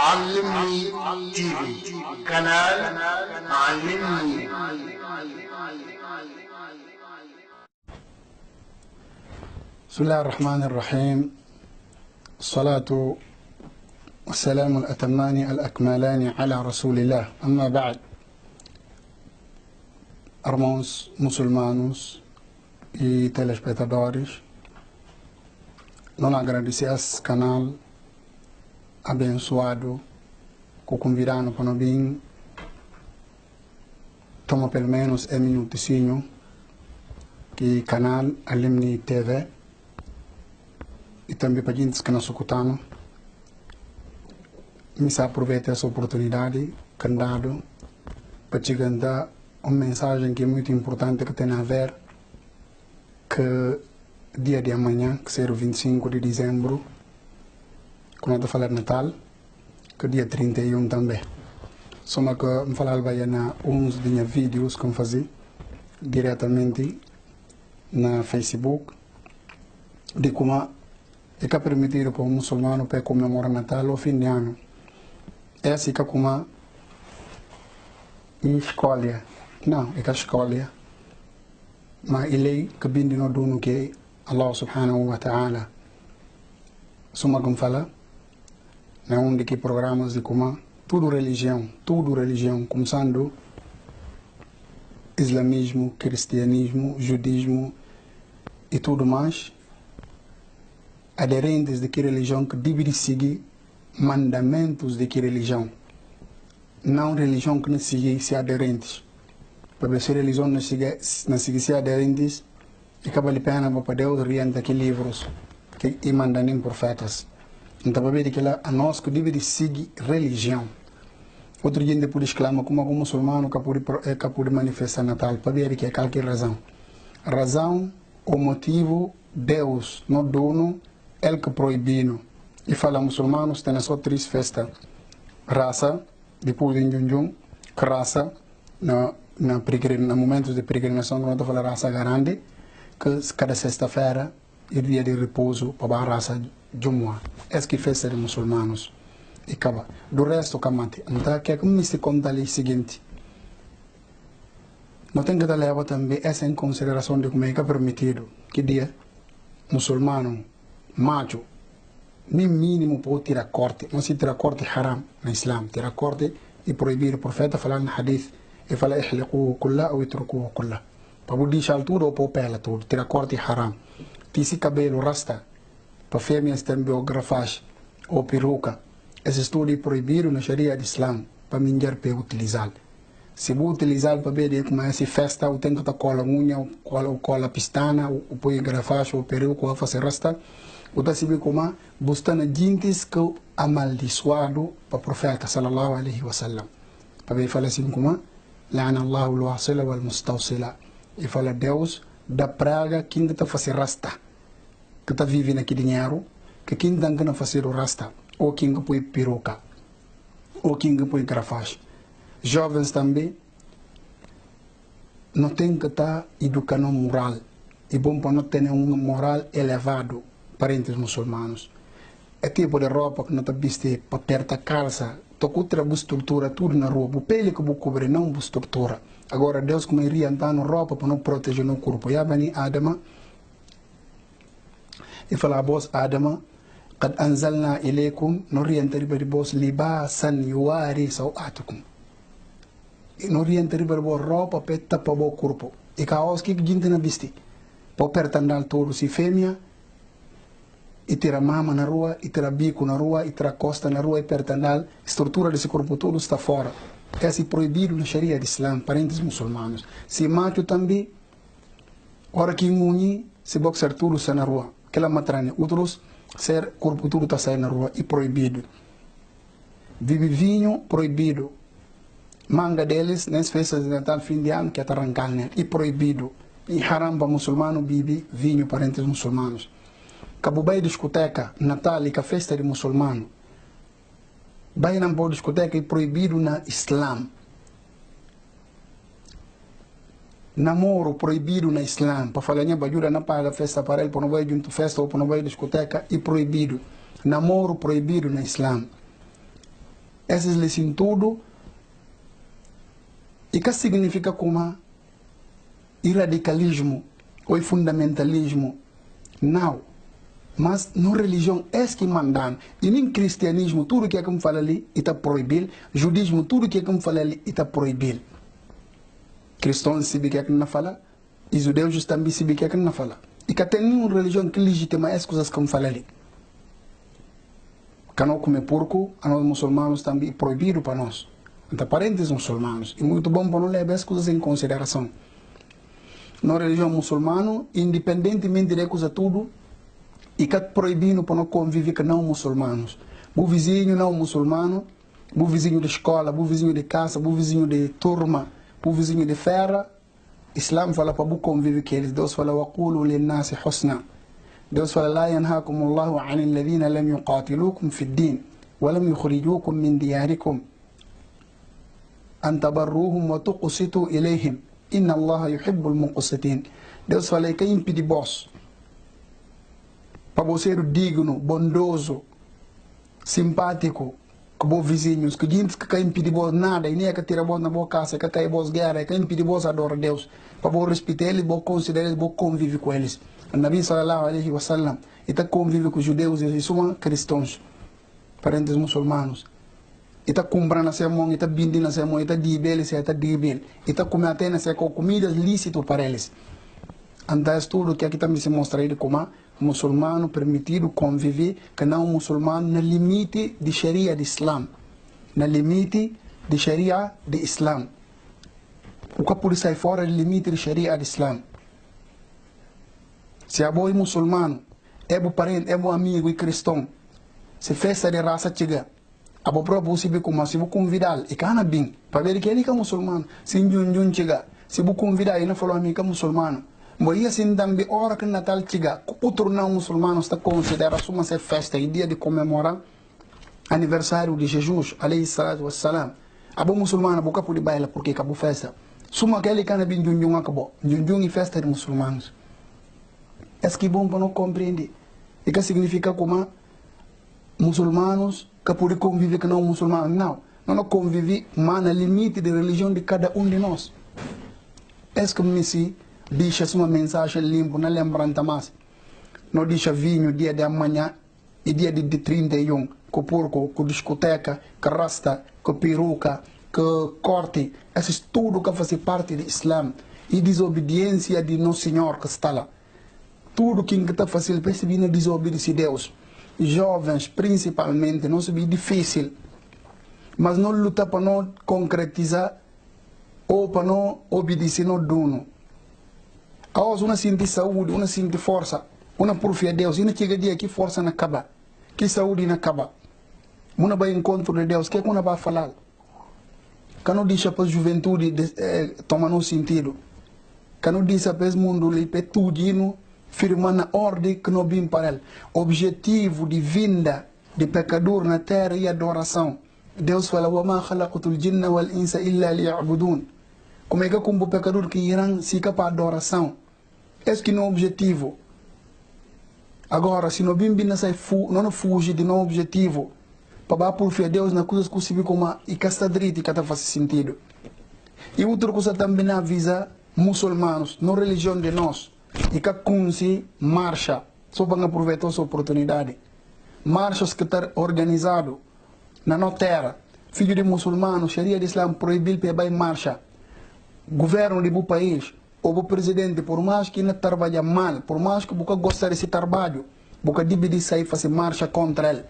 علمني تيفي قناة علمني. بسم الله الرحمن الرحيم. الصلاة والسلام الأتمان الأكملان على رسول الله. أما بعد، irmãos muçulmanos e telespectadores, nós agradecemos esse canal abençoado que convidamos para nós toma pelo menos um minutinho que canal Alimni TV e também para a gente que nos escutamos. Me aproveita essa oportunidade que dado para te dar uma mensagem que é muito importante, que tem a ver que dia de amanhã, que será o 25 de dezembro, quando eu estou falando Natal, que dia 31 também. Só que eu falava na uns de vídeos que eu fazia diretamente na Facebook, de como é que é permitido para um muçulmano para comemorar Natal ou fim de ano. É assim que como escolha. Não, é que a escolha. Mas ele que vem de nós do que Allah subhanahu wa ta'ala. Soma como fala, na onde que programas de como tudo religião, começando islamismo, cristianismo, judismo e tudo mais, aderentes de que religião que devem seguir mandamentos de que religião, não religião que não siga se aderentes. Para ver se a religião não siga se aderentes, e acaba de pena para Deus orienta que livros que mandam em profetas. Então, para ver que a nós que devemos seguir religião. Outro dia depois exclama como algum muçulmano que pode manifestar Natal, para ver que é qualquer razão. A razão, o motivo, Deus, no dono, ele que proibiu. E fala muçulmanos, tem só três festas. Raça, depois de Junjun, raça, na momentos de peregrinação, quando eu falo raça grande, que cada sexta-feira é dia de repouso para a raça Jumua. Essa que festa de muçulmanos. E acaba. Do resto, camante. Então, que me se conta ali o seguinte. Não tem que levar também essa em consideração de como é que é permitido que dia muçulmano, macho, nem mínimo pode tirar corte. Não se tira corte haram no Islã. Tirar corte e proibir. O profeta fala no hadith e fala ihliquhu kulla ou itrukuhu kulla. Para o deixar tudo ou para o pela tudo. Tirar corte haram. Tisi cabelo rasta. Para fêmeas também o grafage ou peruca. Esse estudo é proibido na Sharia de Islã para ninguém para utilizar. Se vou utilizar para ver como é essa festa, eu tenho que cola unha, cola pistana, ou põe grafage ou peruca ou fazer rasta. O da sabe como buscando gente que amaldiçoado para o profeta sallallahu alaihi wasallam. Para ver fala assim como la'ana Allahu al-wasila wal mustawsila. E fala Deus da praga quem está fazer rasta, que está vivendo aqui dinheiro, que quem está não fazer o rasta, ou quem põe peruca, ou quem põe grafage. Jovens também não tem que estar educando moral. E bom para não ter um moral elevado. Parentes muçulmanos. É tipo de roupa que não está viste para apertar a calça. Toca outra estrutura, tudo na rua. O pele que vou cobrir, não a estrutura. Agora, Deus como iria andar na roupa para não proteger o corpo. Já bani Adama. E fala a voz Adama. قد أنزلنا إليكم نوريان تريبر بوس لباسا يواري سوآتكم. Noriente riber bo roupa per tapar o corpo. E caos que gente na viste. Para pertandar todo se fêmea. E tira mama na rua, e tira bico na rua, e tira costa na rua, e pertandar. Estrutura desse corpo todo está fora. É se proibido na Sharia de Islã, parentes muçulmanos. Se macho também, hora que muni, se boxer tudo está na rua. Aquela matrane, outros, ser corpo tudo está saindo na rua, e proibido. Vive vinho, proibido. Manga deles, nas festas de Natal, fim de ano, que é arrancar, né? E proibido. E haram para muçulmano, bibi, vinho, parentes muçulmanos. Cabo vai discoteca, Natal e a festa de muçulmano. Vai na boa discoteca e proibido na Islã. Namoro proibido na Islã. Para falar que ajuda na paga festa para ele, para não vai junto festa ou para não vai discoteca, e proibido. Namoro proibido na Islã. essas leis tudo, e que significa como o radicalismo ou fundamentalismo, não. Mas na religião é que mandam. E nem cristianismo, tudo que é que me fala ali, está proibido. Judaísmo, tudo que é que me fala ali, está proibido. Cristãos sabem que é que não fala, e judeus também sabem que é que não fala. E que tem nenhuma religião que legitima as coisas que me fala ali. Que não comer porco, a nós muçulmanos também é proibido para nós. Entre parentes muçulmanos. E muito bom para não levar as coisas em consideração. Na religião muçulmana, independentemente de coisa tudo, e que é proibido para não conviver com não muçulmanos. O vizinho não muçulmano, o vizinho de escola, o vizinho de casa, o vizinho de turma, o vizinho de ferra, Islam fala para conviver com eles. Deus fala, وَقُولُوا لِلنَّاسِ حُسْنًا. Deus fala, لَا يَنْهَاكُمُ اللَّهُ عَنِ الَّذِينَ لَمْ يُقَاتِلُوكُمْ فِي الدِّينِ وَلَمْ يُخْرِجُوكُمْ مِنْ دِيَارِكُمْ أَنْ تَبَرُّوهُمْ وَتُقْسِطُوا إِلَيْهِمْ إِنَّ اللَّهَ يُحِبُّ الْمُقْسِطِينَ. Deus fala que impede vós para você ser digno, bondoso, simpático com os vizinhos, que gente que impede vós nada, e nem é que tira vós na boa casa, que cai vós guerra, que impede vós adorar Deus, para vós respeitar eles, vós considerar eles, vós conviver com eles. O Nabi sallallahu alaihi wa sallam, ele convive com os judeus e são cristãos, parentes muçulmanos. Ele está comprando a sua mão, ele está vendendo a sua mão, ele está dibel, ele está dibel, ele está comendo até na sua comida lícita para eles. Então, é tudo que aqui também se mostra ele como muçulmano permitido conviver com não muçulmano no limite de Sharia de Islam. No limite de Sharia de Islam. O que pode sair fora do limite de Sharia de Islam. Se é bom muçulmano, é bom parente, é bom amigo e cristão, se festa de raça chega, a bom próprio se vê como se vou convidar, e cana bem, para ver que ele é muçulmano, se njun chega, se vou convidar, ele não falou a mim que é muçulmano. Mas assim também, hora que Natal chega, outro não muçulmano está considerando uma festa e dia de comemorar aniversário de Jesus, alayhi salatu wassalam. A bom muçulmano, boca por baila porque acabou festa. Suma aquele que bem junjung acabou, junjung e festa de muçulmanos. É que bom para não compreender. E que significa como muçulmanos que podem conviver com não muçulmanos. Não conviver, mas no limite da religião de cada um de nós. É que me se deixa uma mensagem limpa, não lembrando mais. Não deixa vinho dia de amanhã e dia de 31, com porco, com discoteca, com rasta, com peruca, com corte. Isso tudo que faz parte do Islã. E desobediência de Nosso Senhor que está lá. Tudo que está fazendo para vir na desobediência de Deus. Jovens, principalmente, não se vê difícil. Mas não luta para não concretizar ou para não obedecer no dono. A hoje, uma sente saúde, uma sente força, uma porfia Deus, e não chega dia que força não acaba, que saúde não acaba. Uma vai encontro de Deus, que é que uma vai falar? Que não deixa para a juventude tomar no sentido. Que não deixa para o mundo para tudo firmar na ordem que não vem para ele. Objetivo de vinda de pecador na terra e adoração. Deus fala, وَمَا خَلَقْتُ الْجِنَّ وَالْإِنسَ إِلَّا لِيَعْبُدُونَ. Como é que o pecador que irão se para adoração? Esse que não é o objetivo. Agora, se não vem não fugir de não objetivo, para por fé Deus na coisas que se vê como e que está direito e que está faz sentido. E outra coisa também avisa muçulmanos, na religião de nós, e que consi marcha, só para aproveitar essa oportunidade. Marchas que estão organizadas na nossa terra, filho de muçulmano, Sharia de Islam proibido para ir marcha. Governo de um país, ou o presidente, por mais que não trabalhe mal, por mais que você goste desse trabalho, você deve sair fazer marcha contra ele.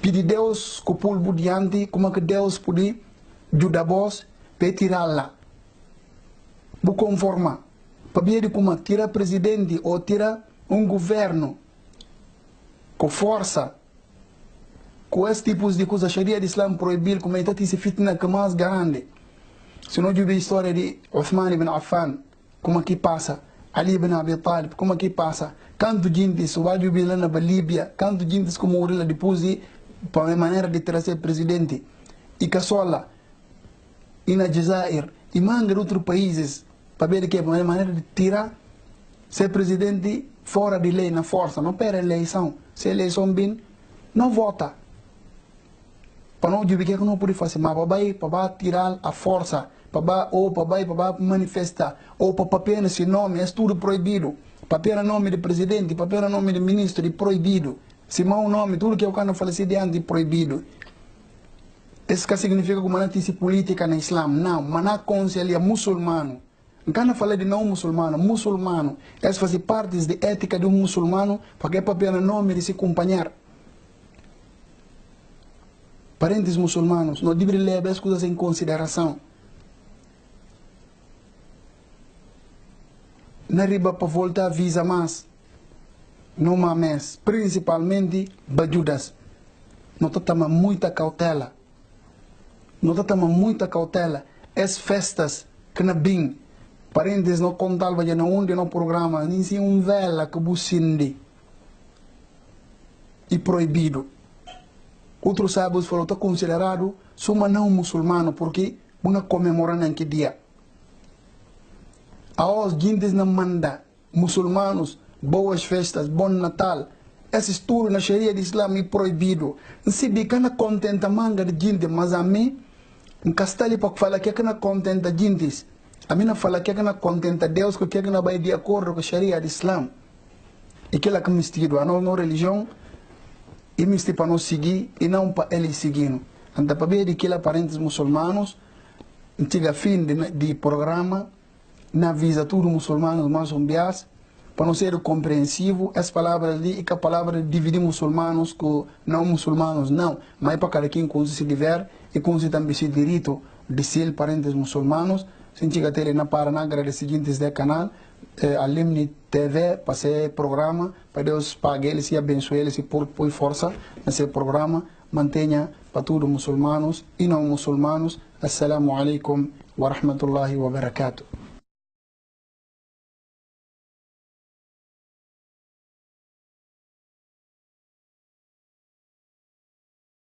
Pedir Deus que o povo diante, como que Deus pode ajudar vós para tirá-la. Você conforma. Para ver como tirar presidente ou tirar governo com força, com esse tipo de coisa, a Sharia de Islam proibir, como é que se fitna que mais grande. Se não tiver a história de Uthman ibn Affan, como que passa, Ali ibn Abi Talib, como que passa, quanto gente se vai viver lá na Líbia, quanto gente como morreu depois de, para a maneira de trazer presidente, e Kassola, e na Jazair, e manga de outros países, para ver que é a maneira de tirar ser presidente fora de lei, na força, não pera eleição. Se a eleição bem, não vota. para não dizer que não pode fazer, mas para tirar a força, para manifestar, ou para apenas esse nome, é tudo proibido. Para apenas nome de presidente, para apenas nome de ministro, é proibido. Se mau nome, tudo que eu quero falar de antes é proibido. Isso que significa que não tem política no Islã. Não, mas não conselha muçulmano. Não quero falar de não muçulmano, muçulmano. Isso faz parte da ética de um muçulmano, porque é para apenas nome de se acompanhar. Parentes muçulmanos, não devem levar as coisas em consideração. Na riba para voltar a visa mais. Não mais, principalmente bajudas. Não toma muita cautela. Não toma muita cautela. As festas que não bem, parentes não contavam já onde no programa, nem se vela que bucinde. E proibido. Outros sábados foram considerados soma não muçulmano, porque não comemoram naquele dia. Aos gente não manda muçulmanos boas festas, bom Natal. Esse estudo na Sharia de Islã é proibido. Se bica na contenta manga de gente, mas a mim, em castelo para falar que é na contenta gente, a mim não fala que é na contenta Deus, que é na vai de acordo com a Sharia de Islã. E que é que mistério, a nossa religião, e mistério para nós seguir e não para eles seguindo. Então, para ver que parentes muçulmanos, antiga fim de programa, na visa tudo muçulmanos, mas zombias, para não ser compreensivo, as palavras ali, e que a palavra dividir muçulmanos com não muçulmanos, não. Mas para cada quem se tiver, e com se também se direito de ser parentes muçulmanos, se chega a ter na Paraná, agradecer seguintes do canal, a Limni TV, para esse programa, para Deus pague eles e abençoe eles e por força nesse programa, mantenha para todos muçulmanos e não muçulmanos. Assalamu alaikum wa rahmatullahi wa barakatuh.